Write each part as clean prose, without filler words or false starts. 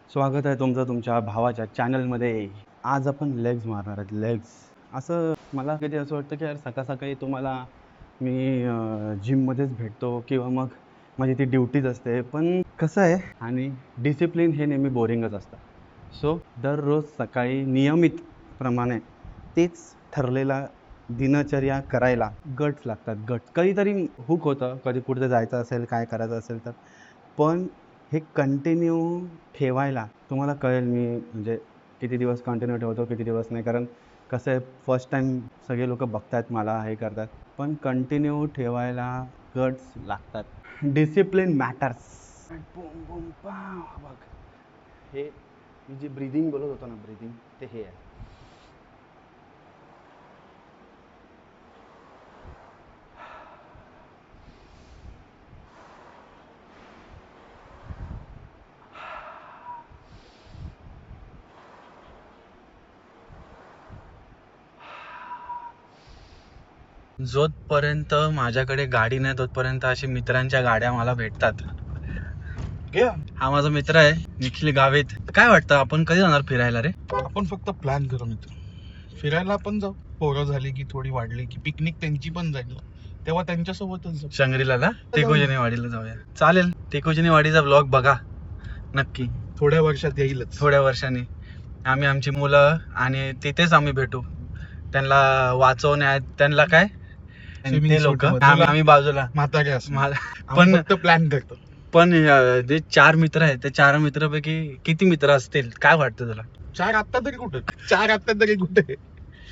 स्वागत आहे तुमचं तुमच्या भावाच्या चॅनलमध्ये. आज आपण लेग्स मारणार आहेत. लेग्स असं मला कधी असं वाटतं की यार सकाळ सकाळी तुम्हाला मी जिममध्येच भेटतो किंवा मग माझी ती ड्युटीच असते, पण कसं आहे आणि डिसिप्लिन हे नेहमी बोरिंगच असतं. सो दररोज सकाळी नियमित प्रमाणे तेच ठरलेला दिनचर्या करायला गट्स लागतात. गट्स कधीतरी हुक होतं, कधी कुठे जायचं असेल, काय करायचं असेल तर, पण हे कंटिन्यू ठेवायला तुम्हाला कळेल मी म्हणजे किती दिवस कंटिन्यू ठेवतो, किती दिवस नाही. कारण कसं आहे, फर्स्ट टाईम सगळे लोक बघतात मला, हे करतात, पण कंटिन्यू ठेवायला गट्स लागतात. Discipline matters. बूम बूम पाव. बघ, हे मी जे ब्रिदिंग बोलत होतो ना, ब्रिदिंग ते हे आहे. जोपर्यंत माझ्याकडे गाडी नाही तोपर्यंत अशी मित्रांच्या गाड्या मला भेटतात. हा माझा मित्र आहे निखिल गावित. काय वाटतं आपण कधी जाणार फिरायला रे? आपण फक्त प्लॅन करू मित्र, फिरायला पण जाऊ. पोरं झाली की थोडी वाढली की पिकनिक त्यांची पण जाईल, तेव्हा त्यांच्यासोबतच जाऊ. शंगरीला टेकोजनी वाडीला जाऊया. चालेल, टेकोजनी वाडीचा ब्लॉग बघा नक्की. थोड्या वर्षात येईलच. थोड्या वर्षांनी आम्ही आमची मुलं आणि तिथेच आम्ही भेटू. त्यांना वाचवण्यात त्यांना काय ते लोक आम्ही बाजूला म्हातारे असं पण फक्त प्लॅन करतो. पण जे 4 मित्र आहेत त्या 4 मित्रापैकी किती मित्र असतील काय वाटतं तुला? 4 आत्ता तरी कुठे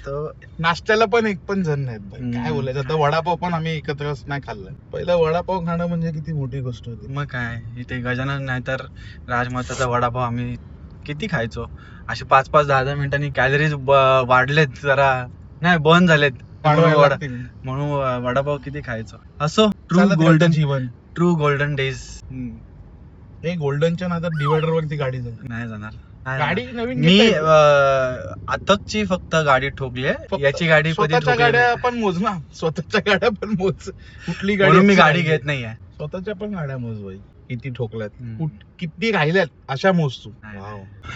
तर नाश्त्याला पण एक पण जण नाहीत बाई. काय बोलायचं आता, वडापाव पण आम्ही एकत्रच नाही खाल्ला. पहिला वडापाव खाणं म्हणजे किती मोठी गोष्ट होती. मग काय, इथे गजानन नाही तर राजमाताचा वडापाव आम्ही किती खायचो. असे 5-5 10-10 मिनिटांनी कॅलरीज वाढलेत, जरा नाही बर्न झालेत म्हणून वडापाव किती खायचो. असो, ट्रू गोल्डन डेज. हे गोल्डनच्या नादात डिवायडर वरती गाडी जाईल. नाही जाणार गाडी नवीन मी. अतकची फक्त गाडी ठोकली आहे, याची गाडी कधी गाड्या पण मोज ना, स्वतःच्या गाड्या पण मोज. कुठली गाडी मी गाडी घेत नाहीये. स्वतःच्या पण गाड्या मोज बाई. किती ठोकल्यात, किती राहिल्यात अशा मोज तू.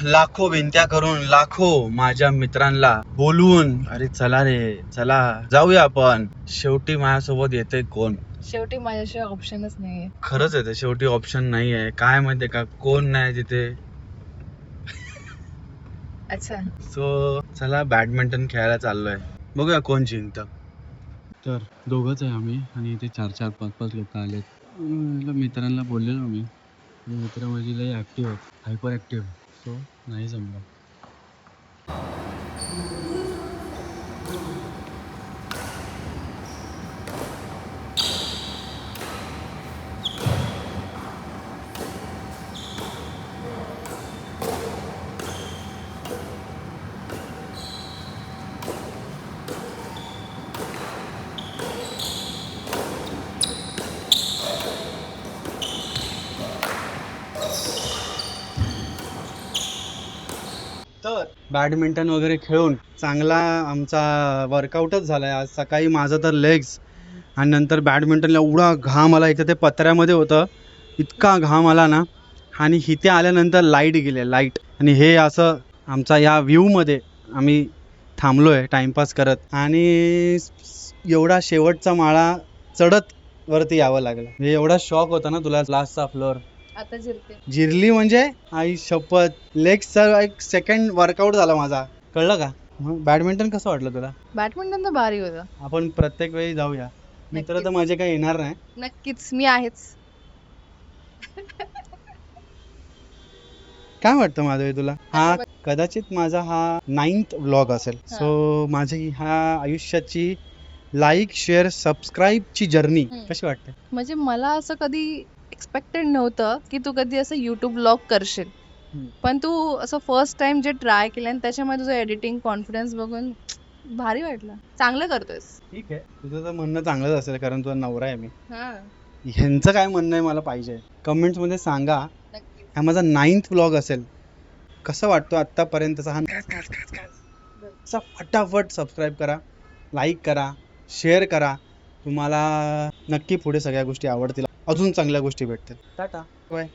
लाखो विनंत्या करून, लाखो माझ्या मित्रांना बोलवून, अरे चला रे चला जाऊया आपण. शेवटी माझ्यासोबत येते कोण? शेवटी माझ्याशिवाय ऑप्शनच नाहीये. खरंच आहे, शेवटी ऑप्शन नाहीये. काय माहितीये का, कोण नाही तिथे. अच्छा, सो चला बॅडमिंटन खेळायला चाललोय, बघूया कोण जिंकतं. तर दोघंच आहे आम्ही आणि इथे 4-4 5-5 लोक आलेत. मित्रांना बोललेलो मी, मित्र माझी लई ऍक्टिव्ह आहेत, हायपर ऍक्टिव्ह. सो नाही जमलं. तर बॅडमिंटन वगैरे खेळून चांगला आमचा वर्कआउटच झाला आहे आज सकाळी. माझं तर लेग्स आणि नंतर बॅडमिंटनला एवढा घाम आला. इथं ते पत्र्यामध्ये होतं, इतका घाम आला ना. आणि इथे आल्यानंतर लाईट गेले, लाईट. आणि हे असं आमचा या व्ह्यूमध्ये आम्ही थांबलो आहे टाईमपास करत. आणि एवढा शेवटचा माळा चढत वरती यावं लागलं. म्हणजे एवढा शॉक होता ना तुला. लास्टचा फ्लोअर आता जिरली म्हणजे आई शपथ. लेग्सचा एक सेकंड वर्कआउट झाला माझा, कळलं का? बॅडमिंटन कसं वाटलं तुला? बॅडमिंटन तर भारी होतं. आपण प्रत्येक वेळी जाऊया. मित्र तर माझे काही येणार नाही. नक्कीच, मी आहेच. काय वाटतं माधवी तुला? हा कदाचित माझा हा 9th व्लॉग असेल. सो माझी ह्या आयुष्याची लाईक शेअर सबस्क्राईबची जर्नी कशी वाटते? म्हणजे मला असं कधी एक्सपेक्टेड नव्हतं की तू कधी असं युट्यूब व्लॉग करशील, पण तू असं फर्स्ट टाइम जे ट्राय केलं आणि त्याच्यामध्ये तुझं एडिटिंग कॉन्फिडन्स बघून भारी वाटलं. चांगलं करतोयस. ठीक आहे, तुझं तर म्हणणं चांगलंच असेल कारण तुझा नवरा आहे मी. ह्यांचं काय म्हणणं आहे मला पाहिजे, कमेंट्स मध्ये सांगा. हा माझा 9th व्लॉग असेल. कसं वाटतो आतापर्यंतचा हा? फटाफट सबस्क्राईब करा, लाईक करा, शेअर करा. तुम्हाला नक्की पुढे सगळ्या गोष्टी आवडतील, अजून चांगल्या गोष्टी भेटतील. Tata bye.